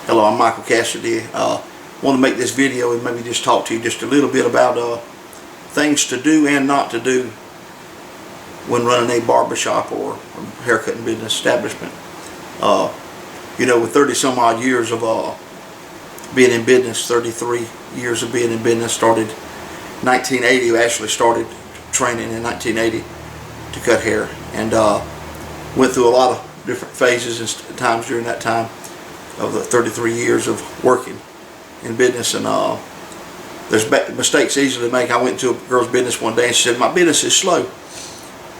Hello, I'm Michael Cassidy. Want to make this video and maybe just talk to you just a little bit about things to do and not to do when running a barbershop or haircutting business establishment. You know, with 30 some odd years of being in business, 33 years of being in business, started 1980, actually started training in 1980 to cut hair, and went through a lot of different phases and times during that time of the 33 years of working in business. And there's mistakes easily to make. I went to a girl's business one day and she said, "My business is slow."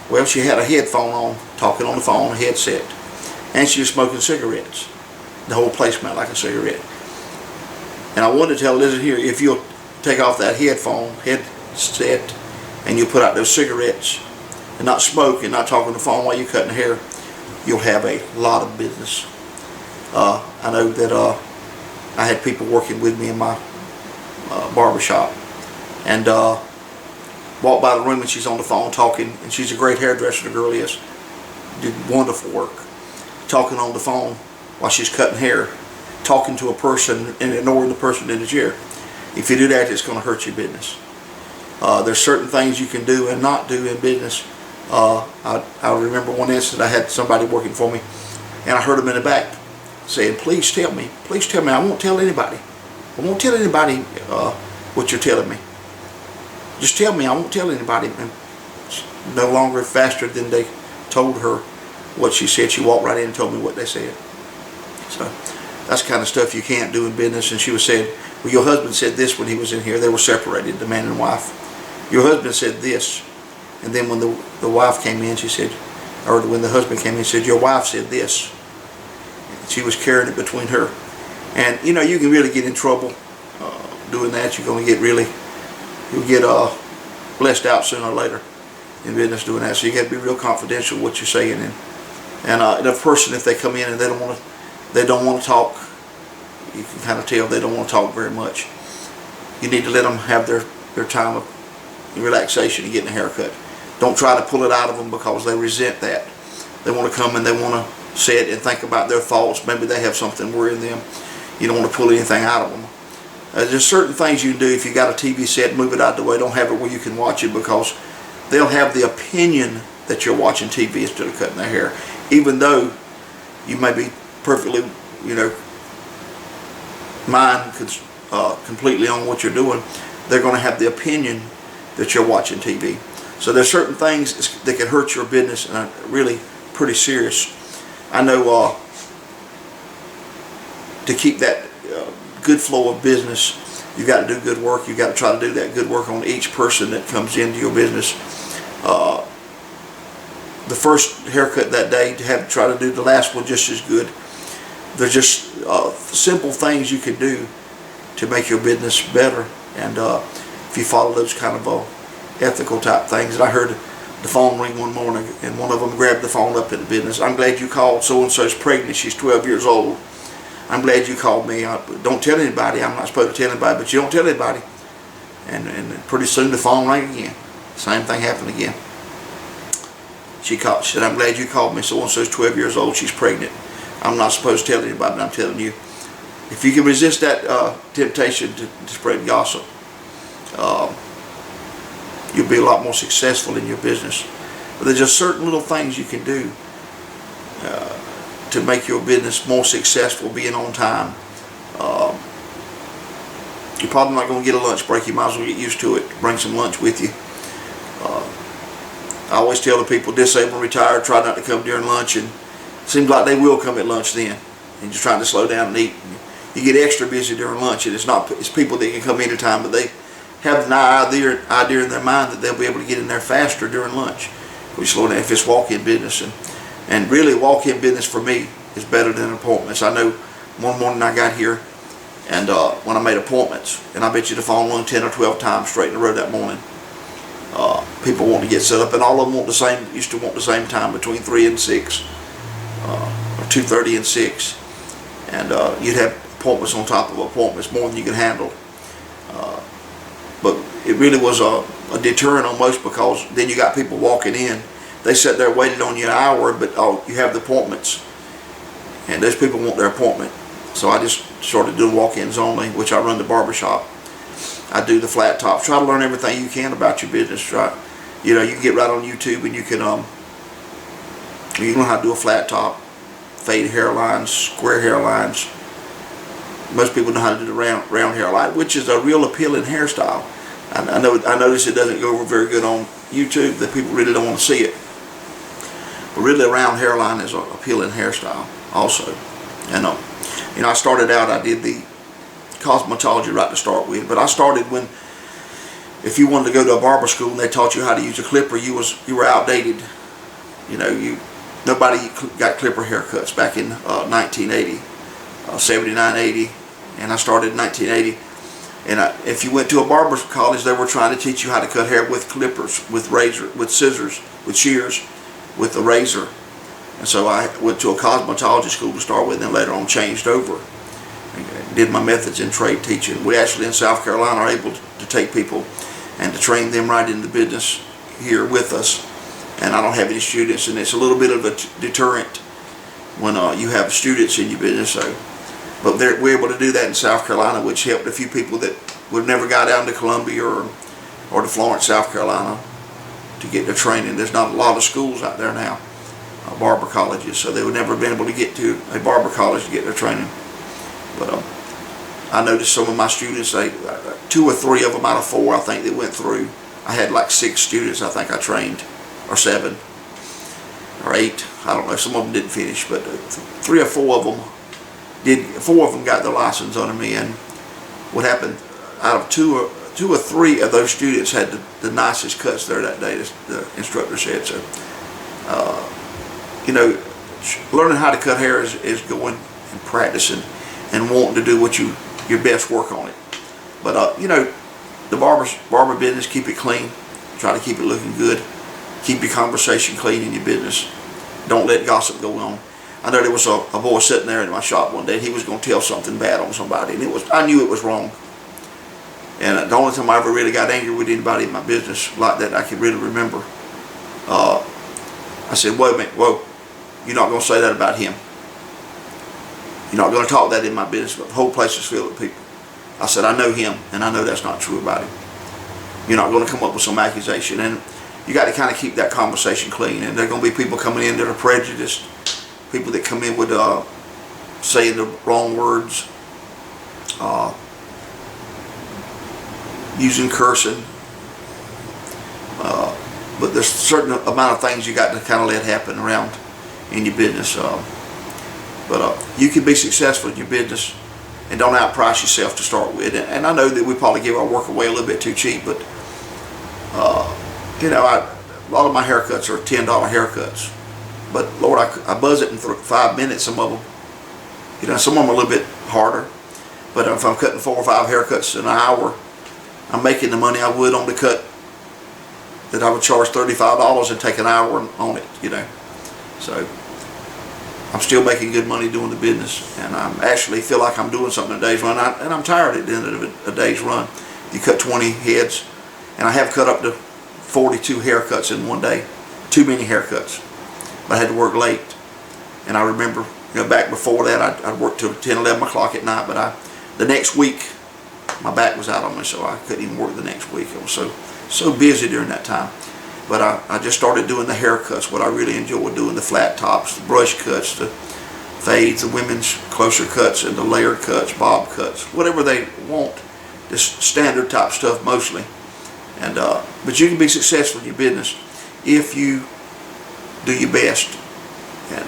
Well, she had a headphone on, talking on the phone, a headset, and she was smoking cigarettes. The whole place smelled like a cigarette. And I wanted to tell her, listen here, if you'll take off that headset and you put out those cigarettes and not smoke and not talk on the phone while you're cutting hair, you'll have a lot of business. I know that I had people working with me in my barbershop, and walked by the room and she's on the phone talking, and she's a great hairdresser, the girl is, did wonderful work, talking on the phone while she's cutting hair, talking to a person and ignoring the person in the chair. If you do that, it's going to hurt your business. There's certain things you can do and not do in business. I remember one instance, I had somebody working for me, and I heard them in the back saying, please tell me, I won't tell anybody. I won't tell anybody what you're telling me. Just tell me, I won't tell anybody." And no longer faster than they told her what she said. She walked right in and told me what they said. So that's the kind of stuff you can't do in business. And she was saying, "Well, your husband said this when he was in here." They were separated, the man and wife. "Your husband said this." And then when the wife came in, she said, or when the husband came in, she said, "Your wife said this." And she was carrying it between her. And you know, you can really get in trouble doing that. You're going to get you'll get blessed out sooner or later in business doing that. So you got to be real confidential what you're saying. And a person, if they come in and they don't want to talk, you can kind of tell they don't want to talk very much. You need to let them have their time of relaxation and getting a haircut. Don't try to pull it out of them because they resent that. They want to come and they want to sit and think about their thoughts. Maybe they have something worrying them. You don't want to pull anything out of them. There's certain things you can do. If you got a TV set, move it out of the way. Don't have it where you can watch it, because they'll have the opinion that you're watching TV instead of cutting their hair. Even though you may be perfectly, mind completely on what you're doing, they're going to have the opinion that you're watching TV. So there's certain things that can hurt your business, and are really pretty serious. I know to keep that good flow of business, you got to do good work. You got to try to do that good work on each person that comes into your business. The first haircut that day, to try to do the last one just as good. There's just simple things you can do to make your business better, and if you follow those kind of ethical type things. And I heard the phone ring one morning, and one of them grabbed the phone up in the business. "I'm glad you called. So-and-so's pregnant. She's 12 years old. I'm glad you called me. Don't tell anybody. I'm not supposed to tell anybody, but you don't tell anybody." And pretty soon the phone rang again. Same thing happened again. She said, "I'm glad you called me. So-and-so's 12 years old. She's pregnant. I'm not supposed to tell anybody, but I'm telling you." If you can resist that temptation to spread gossip, you'll be a lot more successful in your business. But there's just certain little things you can do to make your business more successful, being on time. You're probably not going to get a lunch break. You might as well get used to it. Bring some lunch with you. I always tell the people, disabled and retired, try not to come during lunch, and it seems like they will come at lunch then, and just trying to slow down and eat. You get extra busy during lunch, and it's people that can come anytime, but they have an idea in their mind that they'll be able to get in there faster during lunch. We slow down if it's walk-in business, and really walk-in business for me is better than appointments. I know one morning I got here, and when I made appointments, and I bet you the phone rang 10 or 12 times straight in a row that morning. People want to get set up, and all of them used to want the same time, between 3 and 6, or 2:30 and 6, and you'd have appointments on top of appointments, more than you could handle. But it really was a deterrent almost, because then you got people walking in. They sat there waiting on you an hour, but you have the appointments, and those people want their appointment So I just started doing walk-ins only, which I run the barber shop. I do the flat tops. Try to learn everything you can about your business. Try, you know, you can get right on YouTube and you can learn how to do a flat top, fade hairlines, square hairlines. Most people know how to do the round hairline, which is a real appealing hairstyle. I notice it doesn't go over very good on YouTube. That people really don't want to see it. But really, a round hairline is an appealing hairstyle also. And you know, I started out, I did the cosmetology right to start with, but I started when, if you wanted to go to a barber school and they taught you how to use a clipper, you were outdated. You know, nobody got clipper haircuts back in 1980, 79, 80, and I started in 1980. And if you went to a barber college, they were trying to teach you how to cut hair with clippers, with razor, with scissors, with shears, with a razor. And so I went to a cosmetology school to start with, and later on changed over. And did my methods in trade teaching. We actually in South Carolina are able to take people and to train them right in the business here with us. And I don't have any students, and it's a little bit of a deterrent when you have students in your business. So, but we're able to do that in South Carolina, which helped a few people that would never got down to Columbia or to Florence, South Carolina, to get their training. There's not a lot of schools out there now, barber colleges, so they would never have been able to get to a barber college to get their training. But I noticed some of my students, 2 or 3 of them out of 4, I think, that went through. I had like 6 students I think I trained, or 7, or 8. I don't know. Some of them didn't finish, but 3 or 4 of them did. 4 of them got their license under me. And what happened? Out of 2 or 3 of those students had the nicest cuts there that day. The instructor said so. You know, learning how to cut hair is going and practicing and wanting to do your best work on it. But you know, the barber business, keep it clean. Try to keep it looking good. Keep your conversation clean in your business. Don't let gossip go on. I know there was a boy sitting there in my shop one day, and he was going to tell something bad on somebody, and I knew it was wrong. And the only time I ever really got angry with anybody in my business like that I can really remember, I said, wait a minute, whoa, you're not going to say that about him. You're not going to talk that in my business, but the whole place is filled with people. I said, I know him, and I know that's not true about him. You're not going to come up with some accusation. And you got to kind of keep that conversation clean. And there are going to be people coming in that are prejudiced, people that come in with saying the wrong words, using cursing. But there's a certain amount of things you got to kind of let happen around in your business. But you can be successful in your business and don't outprice yourself to start with. And I know that we probably give our work away a little bit too cheap, but you know, a lot of my haircuts are $10 haircuts. But Lord, I buzz it in 5 minutes, some of them. You know, some of them are a little bit harder. But if I'm cutting 4 or 5 haircuts in an hour, I'm making the money I would on the cut that I would charge $35 and take an hour on it, you know. So I'm still making good money doing the business, and I actually feel like I'm doing something in a day's run, and I'm tired at the end of a day's run. You cut 20 heads, and I have cut up to 42 haircuts in one day. Too many haircuts. But I had to work late, and I remember, you know, back before that, I'd work till 10, 11 o'clock at night, but the next week, my back was out on me, so I couldn't even work the next week. I was so busy during that time. But I just started doing the haircuts, what I really enjoyed doing, the flat tops, the brush cuts, the fades, the women's closer cuts, and the layered cuts, bob cuts, whatever they want, just standard type stuff mostly. And but you can be successful in your business if you do your best and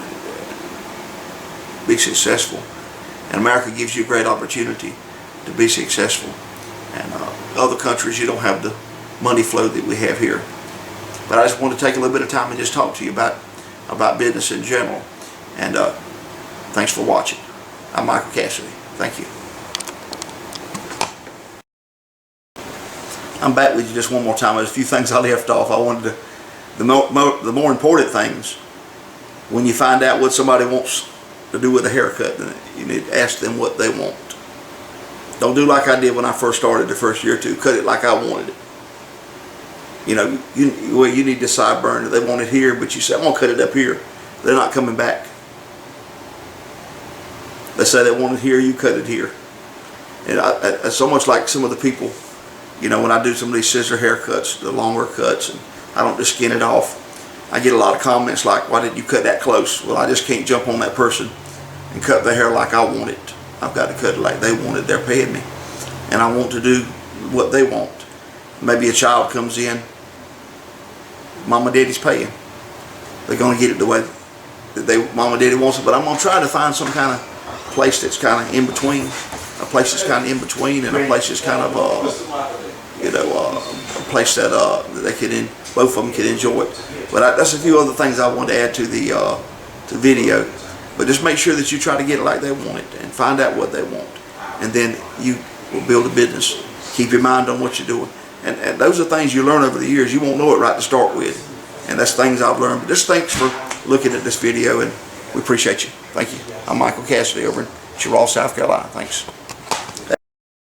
be successful. And America gives you a great opportunity to be successful. And other countries, you don't have the money flow that we have here. But I just want to take a little bit of time and just talk to you about business in general. And thanks for watching. I'm Michael Cassidy. Thank you. I'm back with you just one more time. There's a few things I left off. I wanted to, the more important things, when you find out what somebody wants to do with a haircut, then you need to ask them what they want. Don't do like I did when I first started the first year or two. Cut it like I wanted it. You know, you need the sideburn. They want it here, but you say, I'm going to cut it up here. They're not coming back. They let's say they want it here, you cut it here. And it's almost like some of the people, you know, when I do some of these scissor haircuts, the longer cuts, and I don't just skin it off, I get a lot of comments like, why didn't you cut that close? Well, I just can't jump on that person and cut their hair like I want it. I've got to cut it like they want it. They're paying me, and I want to do what they want. Maybe a child comes in, mama, daddy's paying. They're going to get it the way that mama, daddy wants it, but I'm going to try to find some kind of place that's kind of in between, a place that's kind of in between, and a place that's kind of, you know, a place that they could, both of them could enjoy it. But that's a few other things I want to add to the video. But just make sure that you try to get it like they want it and find out what they want, and then you will build a business. Keep your mind on what you're doing, and those are things you learn over the years. You won't know it right to start with, and that's things I've learned. But just thanks for looking at this video, and we appreciate you. Thank you. I'm Michael Cassidy over in Cheraw, South Carolina. Thanks.